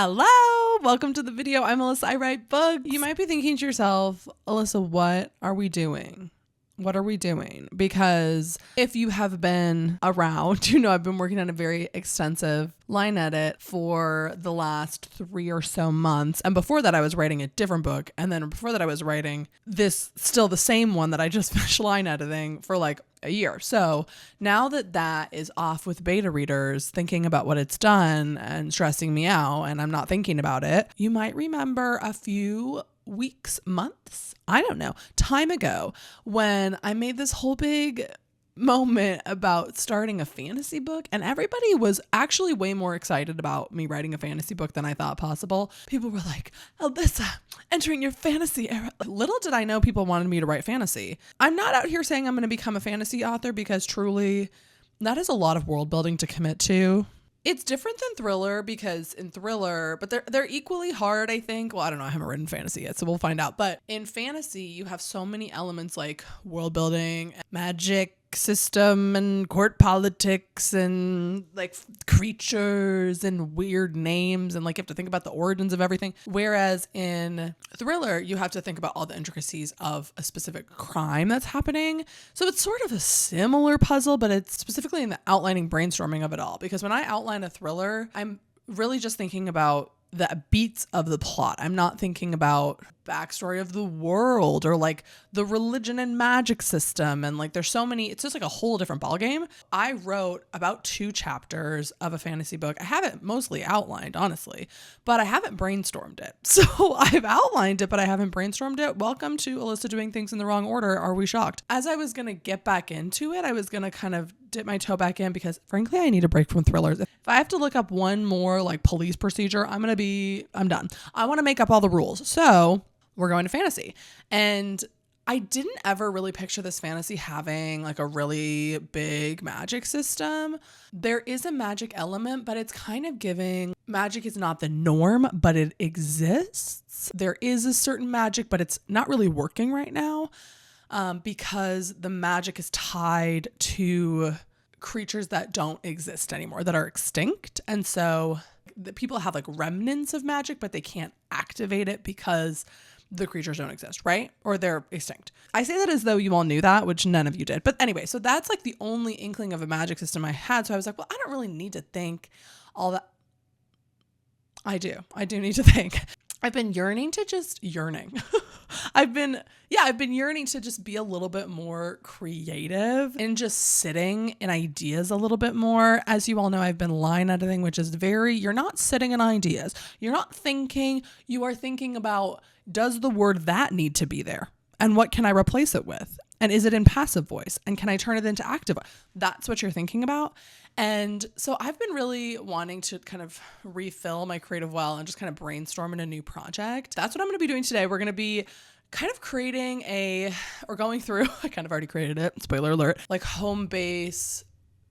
Hello, welcome to the video. I'm Alyssa, I write books. You might be thinking to yourself, Alyssa, what are we doing? What are we doing? Because if you have been around, you know I've been working on a very extensive line edit for the last 3 or so months. And before that, I was writing a different book. And then before that, I was writing this, still the same one that I just finished line editing for like a year. So now that that is off with beta readers thinking about what it's done and stressing me out, and I'm not thinking about it, you might remember a few weeks, months, I don't know, time ago when I made this whole big moment about starting a fantasy book, and everybody was actually way more excited about me writing a fantasy book than I thought possible. People were like, Alyssa, entering your fantasy era. Little did I know people wanted me to write fantasy. I'm not out here saying I'm going to become a fantasy author because truly that is a lot of world building to commit to. It's different than thriller because in thriller, but they're equally hard, I think. Well, I don't know. I haven't written fantasy yet, so we'll find out. But in fantasy, you have so many elements like world building, magic system, and court politics, and like creatures and weird names, and like you have to think about the origins of everything. Whereas in thriller, you have to think about all the intricacies of a specific crime that's happening. So it's sort of a similar puzzle, but it's specifically in the outlining, brainstorming of it all. Because when I outline a thriller, I'm really just thinking about the beats of the plot. I'm not thinking about backstory of the world or like the religion and magic system. And like, there's so many, it's just like a whole different ballgame. I wrote about 2 chapters of a fantasy book. I have it mostly outlined, honestly, but I haven't brainstormed it. So I've outlined it, but I haven't brainstormed it. Welcome to Alyssa doing things in the wrong order. Are we shocked? As I was going to get back into it, I was going to kind of dip my toe back in because frankly, I need a break from thrillers. If I have to look up one more like police procedure, I'm done. I want to make up all the rules. So we're going to fantasy. And I didn't ever really picture this fantasy having like a really big magic system. There is a magic element, but it's kind of giving magic is not the norm, but it exists. There is a certain magic, but it's not really working right now. Because the magic is tied to creatures that don't exist anymore, that are extinct. And so the people have like remnants of magic, but they can't activate it because the creatures don't exist, right? Or they're extinct. I say that as though you all knew that, which none of you did. But anyway, so that's like the only inkling of a magic system I had. So I was like, well, I don't really need to think all that. I do need to think. I've been yearning to just I've been yearning to just be a little bit more creative and just sitting in ideas a little bit more. As you all know, I've been line editing, which is you're not sitting in ideas. You're not thinking, you are thinking about, does the word that need to be there? And what can I replace it with? And is it in passive voice? And can I turn it into active voice? That's what you're thinking about. And so I've been really wanting to kind of refill my creative well and just kind of brainstorm in a new project. That's what I'm going to be doing today. We're going to be kind of going through, I kind of already created it, spoiler alert, like home base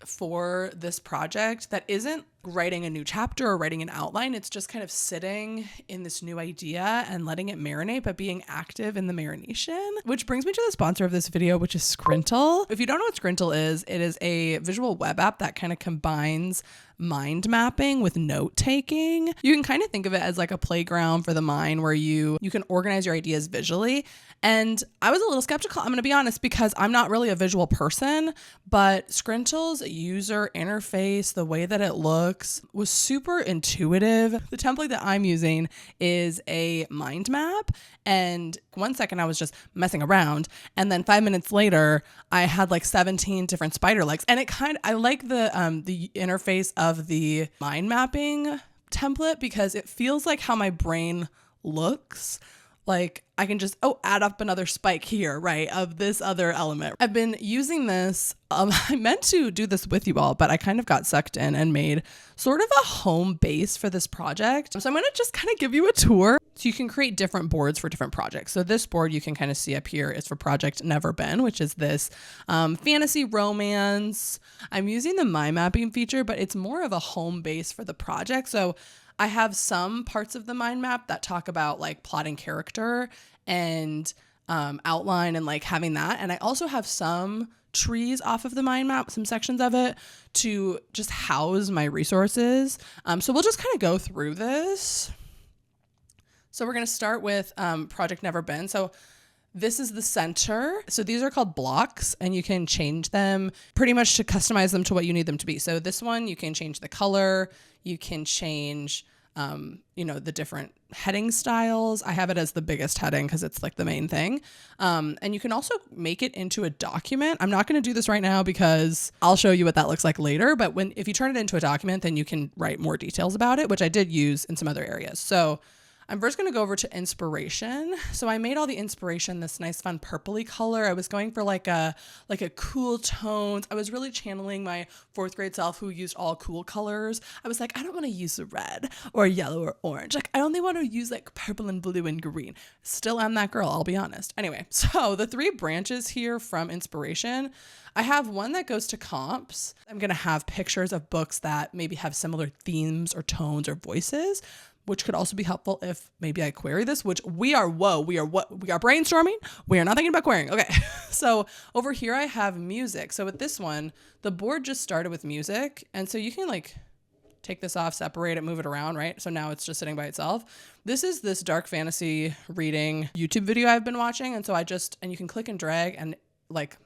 for this project that isn't writing a new chapter or writing an outline. It's just kind of sitting in this new idea and letting it marinate, but being active in the marination, which brings me to the sponsor of this video, which is Scrintle. If you don't know what Scrintle is, it is a visual web app that kind of combines mind mapping with note taking. You can kind of think of it as like a playground for the mind where you can organize your ideas visually. And I was a little skeptical, I'm going to be honest, because I'm not really a visual person, but Scrintle's user interface, the way that it looks, was super intuitive. The template that I'm using is a mind map, and 1 second I was just messing around, and then 5 minutes later I had like 17 different spider legs, and I like the interface of the mind mapping template because it feels like how my brain looks. Like I can just, add up another spike here, right, of this other element. I've been using this. I meant to do this with you all, but I kind of got sucked in and made sort of a home base for this project. So I'm going to just kind of give you a tour so you can create different boards for different projects. So this board you can kind of see up here is for Project Never Been, which is this fantasy romance. I'm using the mind mapping feature, but it's more of a home base for the project. So I have some parts of the mind map that talk about like plot and character and outline and like having that. And I also have some trees off of the mind map, some sections of it to just house my resources. So we'll just kind of go through this. So we're going to start with Project Never Been. So this is the center. So these are called blocks, and you can change them pretty much to customize them to what you need them to be. So this one, you can change the color, you can change, the different heading styles. I have it as the biggest heading because it's like the main thing. And you can also make it into a document. I'm not going to do this right now because I'll show you what that looks like later. But if you turn it into a document, then you can write more details about it, which I did use in some other areas. So I'm first going to go over to inspiration. So I made all the inspiration this nice fun purpley color. I was going for like a cool tones. I was really channeling my 4th grade self who used all cool colors. I was like, I don't want to use red or yellow or orange. Like I only want to use like purple and blue and green. Still am that girl, I'll be honest. Anyway, so the 3 branches here from inspiration, I have one that goes to comps. I'm going to have pictures of books that maybe have similar themes or tones or voices, which could also be helpful if maybe I query this, which we are brainstorming. We are not thinking about querying. Okay. So over here I have music. So with this one, the board just started with music. And so you can like take this off, separate it, move it around, right? So now it's just sitting by itself. This is this dark fantasy reading YouTube video I've been watching. And so and you can click and drag and like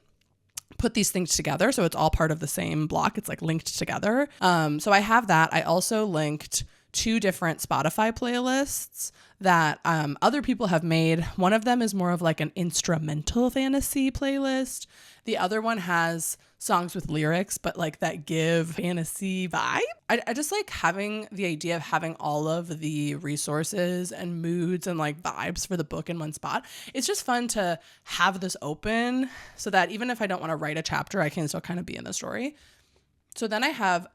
put these things together. So it's all part of the same block. It's like linked together. So I have that. I also linked 2 different Spotify playlists that other people have made. One of them is more of like an instrumental fantasy playlist. The other one has songs with lyrics, but like that give fantasy vibe. I just like having the idea of having all of the resources and moods and like vibes for the book in one spot. It's just fun to have this open so that even if I don't want to write a chapter, I can still kind of be in the story. So then I have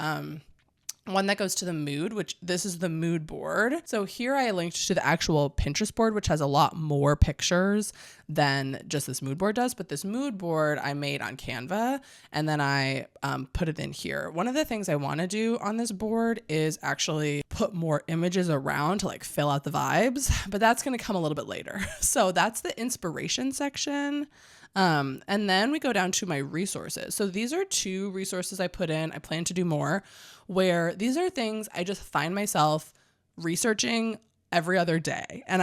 one that goes to the mood, which this is the mood board. So here I linked to the actual Pinterest board, which has a lot more pictures than just this mood board does. But this mood board I made on Canva, and then I put it in here. One of the things I want to do on this board is actually put more images around to like fill out the vibes, but that's going to come a little bit later. So that's the inspiration section. And then we go down to my resources. So these are 2 resources I put in. I plan to do more, where these are things I just find myself researching every other day. And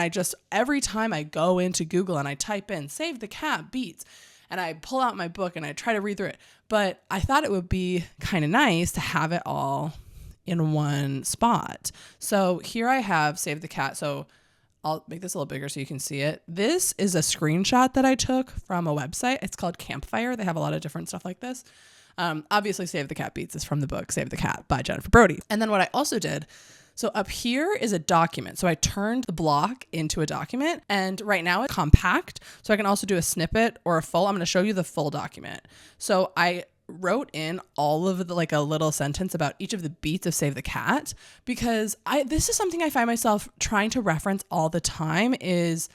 every time I go into Google and I type in Save the Cat beats, and I pull out my book and I try to read through it. But I thought it would be kind of nice to have it all in one spot. So here I have Save the Cat. So I'll make this a little bigger so you can see it. This is a screenshot that I took from a website. It's called Campfire. They have a lot of different stuff like this. Obviously, Save the Cat Beats is from the book Save the Cat by Jennifer Brody. And then what I also did, so up here is a document. So I turned the block into a document, and right now it's compact. So I can also do a snippet or a full. I'm going to show you the full document. So I wrote in all of the, like a little sentence about each of the beats of Save the Cat, because this is something I find myself trying to reference all the time is,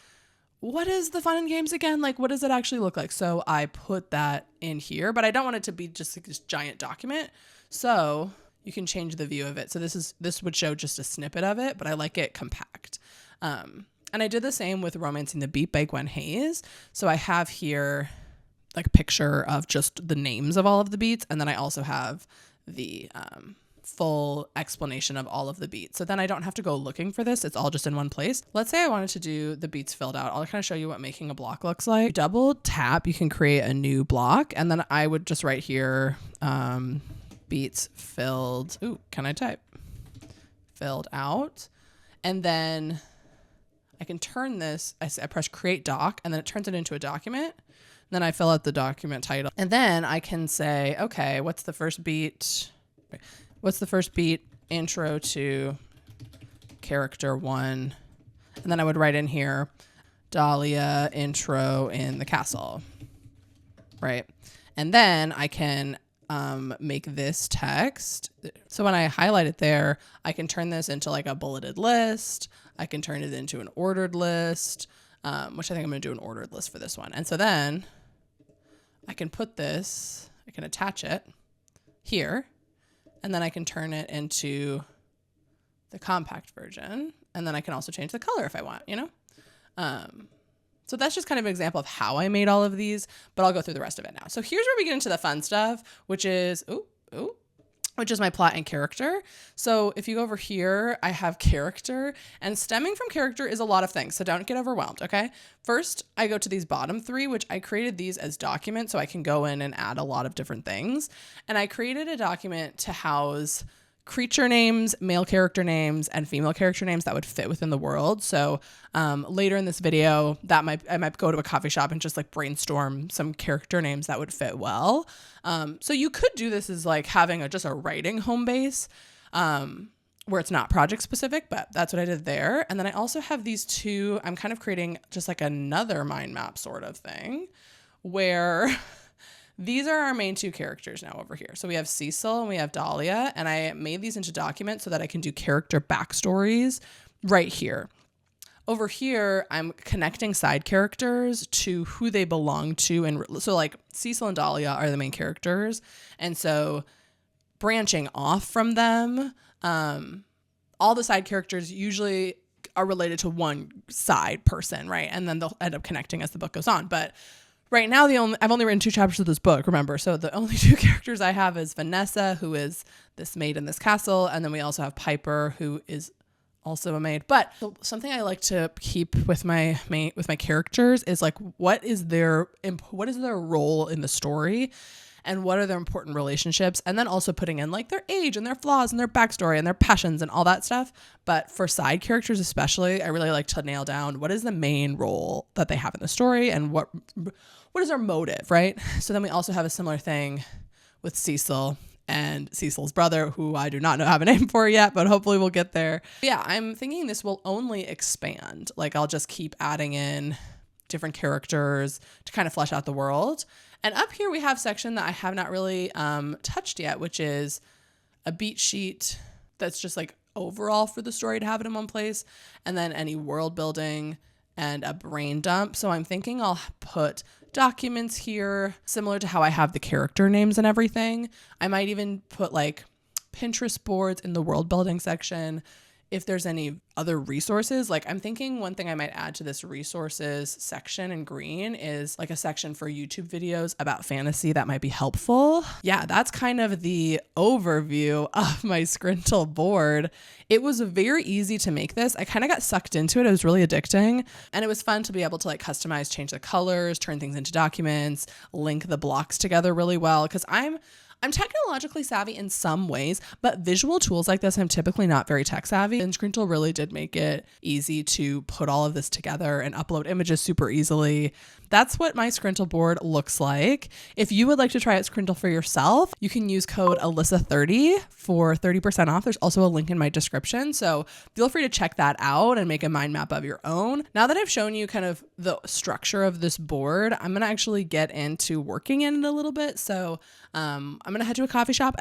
what is the fun and games again? Like, what does it actually look like? So I put that in here, but I don't want it to be just like this giant document. So you can change the view of it. So this would show just a snippet of it, but I like it compact. And I did the same with Romancing the Beat by Gwen Hayes. So I have here like a picture of just the names of all of the beats. And then I also have the full explanation of all of the beats. So then I don't have to go looking for this. It's all just in one place. Let's say I wanted to do the beats filled out. I'll kind of show you what making a block looks like. Double tap, you can create a new block. And then I would just write here, beats filled. Ooh, can I type? Filled out. And then I can turn this, I press create doc, and then it turns it into a document. Then I fill out the document title. And then I can say, okay, what's the first beat? What's the first beat? Intro to character 1. And then I would write in here, Dahlia intro in the castle, right? And then I can make this text. So when I highlight it there, I can turn this into like a bulleted list. I can turn it into an ordered list, which I think I'm going to do an ordered list for this one. And so then I can put this, I can attach it here, and then I can turn it into the compact version. And then I can also change the color if I want, you know? So that's just kind of an example of how I made all of these, but I'll go through the rest of it now. So here's where we get into the fun stuff, which is, which is my plot and character. So if you go over here, I have character, and stemming from character is a lot of things. So don't get overwhelmed, okay? First, I go to these bottom three, which I created these as documents so I can go in and add a lot of different things. And I created a document to house creature names, male character names, and female character names that would fit within the world. So later in this video, I might go to a coffee shop and just like brainstorm some character names that would fit well. So you could do this as like having just a writing home base where it's not project specific, but that's what I did there. And then I also have these two, I'm kind of creating just like another mind map sort of thing where these are our main two characters now over here. So we have Cecil and we have Dahlia, and I made these into documents so that I can do character backstories right here. Over here, I'm connecting side characters to who they belong to. And so like Cecil and Dahlia are the main characters. And so branching off from them, all the side characters usually are related to one side person, right? And then they'll end up connecting as the book goes on. But right now, I've only written 2 chapters of this book, remember? So the only 2 characters I have is Vanessa, who is this maid in this castle, and then we also have Piper, who is also a maid. But something I like to keep with my characters is like, what is their role in the story, and what are their important relationships, and then also putting in like their age and their flaws and their backstory and their passions and all that stuff. But for side characters especially, I really like to nail down what is the main role that they have in the story and what is their motive, right? So then we also have a similar thing with Cecil and Cecil's brother, who I do not have a name for yet, but hopefully we'll get there. Yeah, I'm thinking this will only expand. Like I'll just keep adding in different characters to kind of flesh out the world. And up here we have a section that I have not really touched yet, which is a beat sheet that's just like overall for the story to have it in one place, and then any world building and a brain dump. So I'm thinking I'll put documents here similar to how I have the character names and everything. I might even put like Pinterest boards in the world building section. If there's any other resources, like I'm thinking one thing I might add to this resources section in green is like a section for YouTube videos about fantasy that might be helpful. Yeah, that's kind of the overview of my Scrintle board. It was very easy to make this. I kind of got sucked into it. It was really addicting, and it was fun to be able to like customize, change the colors, turn things into documents, link the blocks together really well, because I'm technologically savvy in some ways, but visual tools like this, I'm typically not very tech savvy. And Scrintle really did make it easy to put all of this together and upload images super easily. That's what my Scrintle board looks like. If you would like to try out Scrintle for yourself, you can use code Alyssa30 for 30% off. There's also a link in my description, so feel free to check that out and make a mind map of your own. Now that I've shown you kind of the structure of this board, I'm going to actually get into working in it a little bit. So I'm going to head to a coffee shop.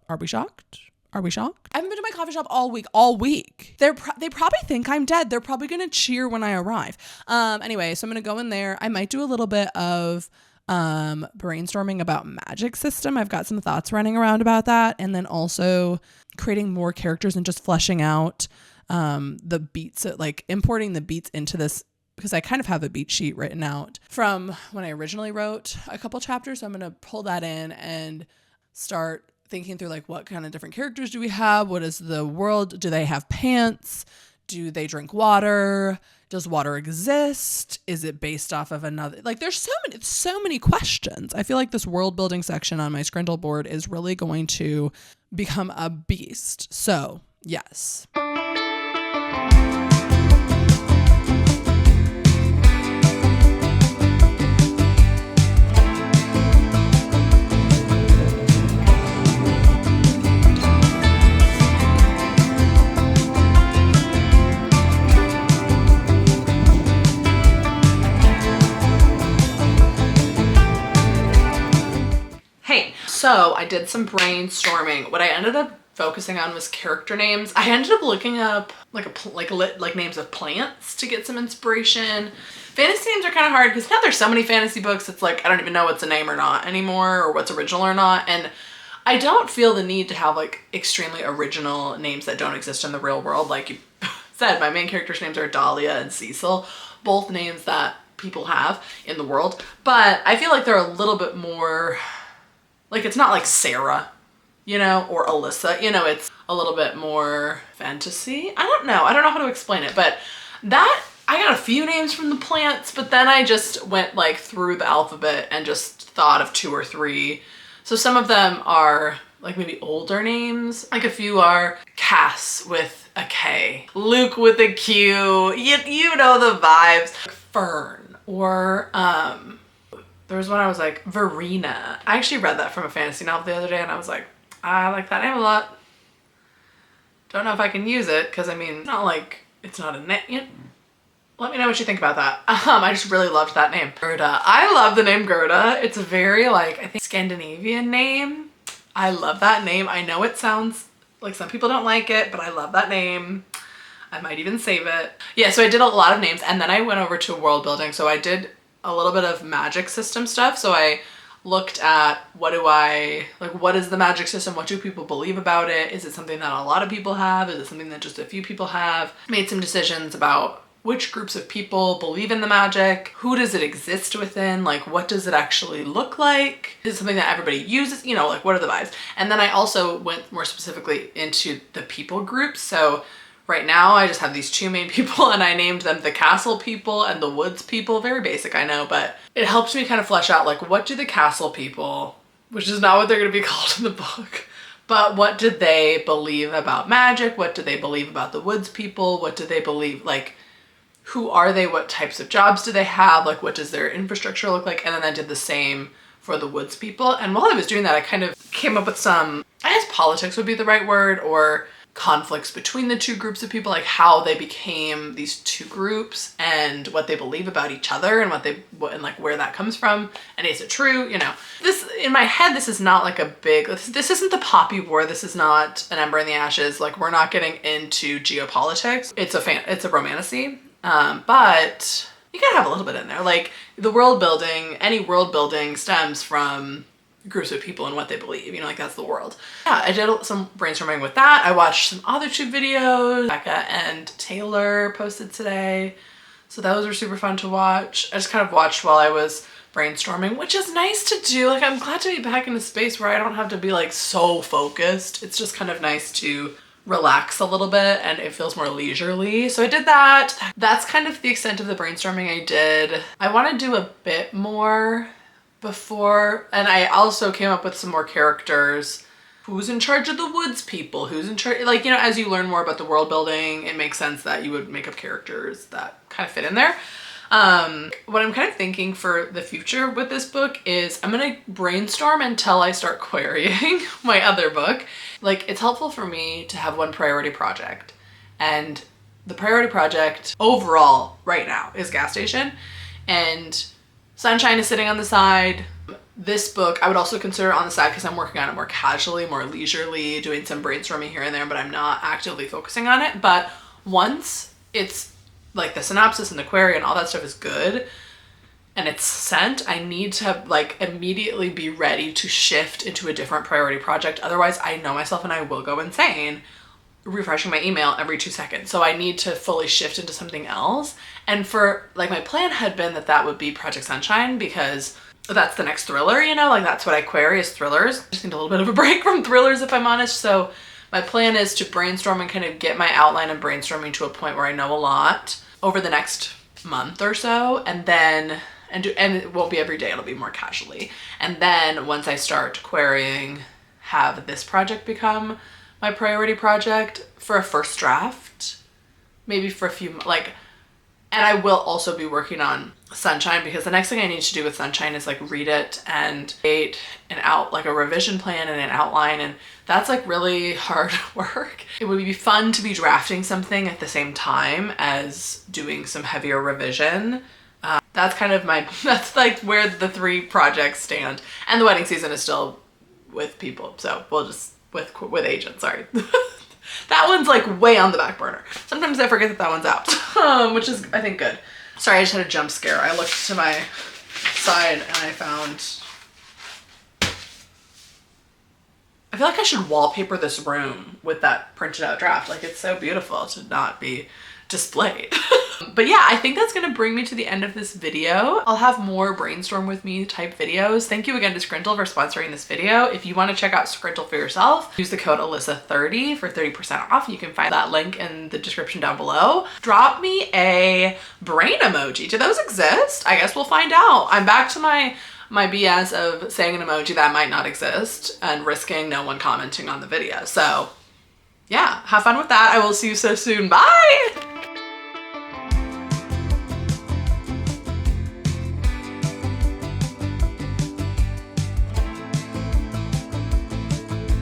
Are we shocked? Are we shocked? I haven't been to my coffee shop all week. They probably think I'm dead. They're probably going to cheer when I arrive. Anyway, so I'm going to go in there. I might do a little bit of brainstorming about magic system. I've got some thoughts running around about that. And then also creating more characters and just fleshing out the beats, like importing the beats into this, because I kind of have a beat sheet written out from when I originally wrote a couple chapters. So I'm going to pull that in and start thinking through like what kind of different characters do we have? What is the world? Do they have pants? Do they drink water? Does water exist? Is it based off of another? Like there's so many questions. I feel like this world building section on my Scrintle board is really going to become a beast. So yes. So I did some brainstorming. What I ended up focusing on was character names. I ended up looking up like names of plants to get some inspiration. Fantasy names are kind of hard because now there's so many fantasy books. It's like I don't even know what's a name or not anymore, or what's original or not. And I don't feel the need to have like extremely original names that don't exist in the real world. Like you said, my main characters' names are Dahlia and Cecil, both names that people have in the world. But I feel like they're a little bit more, like it's not like Sarah, you know, or Alyssa, you know, it's a little bit more fantasy. I don't know how to explain it, but that, I got a few names from the plants, but then I just went like through the alphabet and just thought of 2 or 3. So some of them are like maybe older names. Like a few are Cass with a K, Luke with a Q. You know the vibes. Fern, or there was one I was like Verena. I actually read that from a fantasy novel the other day and I was like, I like that name a lot. Don't know if I can use it because I mean, not like it's not a name. Let me know what you think about that. I just really loved that name. Gerda. I love the name Gerda. It's a very like, I think Scandinavian name. I love that name. I know it sounds like some people don't like it, but I love that name. I might even save it. Yeah, so I did a lot of names and then I went over to world building. So I did a little bit of magic system stuff. So I looked at what is the magic system? What do people believe about it? Is it something that a lot of people have? Is it something that just a few people have? Made some decisions about which groups of people believe in the magic, who does it exist within, like what does it actually look like? Is it something that everybody uses? You know, like what are the vibes? And then I also went more specifically into the people groups. So right now I just have these 2 main people and I named them the castle people and the woods people. Very basic, I know, but it helps me kind of flesh out like what do the castle people, which is not what they're gonna be called in the book, but what do they believe about magic? What do they believe about the woods people? What do they believe, like who are they? What types of jobs do they have? Like what does their infrastructure look like? And then I did the same for the woods people. And while I was doing that, I kind of came up with some, I guess politics would be the right word, or conflicts between the 2 groups of people, like how they became these 2 groups and what they believe about each other and and like where that comes from. And is it true? You know, this in my head, this is not like a big, this isn't the Poppy War. This is not An Ember in the Ashes. Like we're not getting into geopolitics. It's a romantasy. But you gotta have a little bit in there. Like the world building, any world building stems from groups of people and what they believe, you know, like that's the world. Yeah, I did some brainstorming with that. I watched some authortube videos Becca and Taylor posted today. So those were super fun to watch. I just kind of watched while I was brainstorming, which is nice to do. Like I'm glad to be back in a space where I don't have to be like so focused. It's just kind of nice to relax a little bit and it feels more leisurely. So I did that. That's kind of the extent of the brainstorming I did. I want to do a bit more before, and I also came up with some more characters. Who's in charge of the woods people? Who's in charge? Like, you know, as you learn more about the world building, it makes sense that you would make up characters that kind of fit in there. What I'm kind of thinking for the future with this book is I'm gonna brainstorm until I start querying my other book. Like it's helpful for me to have one priority project, and the priority project overall right now is Gas Station, and Sunshine is sitting on the side. This book I would also consider on the side because I'm working on it more casually, more leisurely, doing some brainstorming here and there, but I'm not actively focusing on it. But once it's like the synopsis and the query and all that stuff is good and it's sent, I need to like immediately be ready to shift into a different priority project. Otherwise I know myself and I will go insane refreshing my email every 2 seconds. So I need to fully shift into something else. And for like my plan had been that would be Project Sunshine because that's the next thriller, you know, like that's what I query is thrillers. I just need a little bit of a break from thrillers if I'm honest. So my plan is to brainstorm and kind of get my outline of brainstorming to a point where I know a lot over the next month or so, and then and it won't be every day, it'll be more casually. And then once I start querying, have this project become my priority project for a first draft, maybe for a few, like, and I will also be working on Sunshine because the next thing I need to do with Sunshine is like read it and create like a revision plan and an outline, and that's like really hard work. It would be fun to be drafting something at the same time as doing some heavier revision. That's kind of that's like where the 3 projects stand. And the wedding season is still with people, so we'll just, with agents, sorry. That one's like way on the back burner. Sometimes I forget that one's out, which is, I think, good. Sorry, I just had a jump scare. I looked to my side and I found, I feel like I should wallpaper this room with that printed out draft. Like it's so beautiful to not be displayed. But yeah, I think that's gonna bring me to the end of this video. I'll have more brainstorm with me type videos. Thank you again to Scrintle for sponsoring this video. If you want to check out Scrintle for yourself, use the code Alyssa30 for 30% off. You can find that link in the description down below. Drop me a brain emoji. Do those exist? I guess we'll find out. I'm back to my BS of saying an emoji that might not exist and risking no one commenting on the video. So yeah, have fun with that. I will see you so soon. Bye!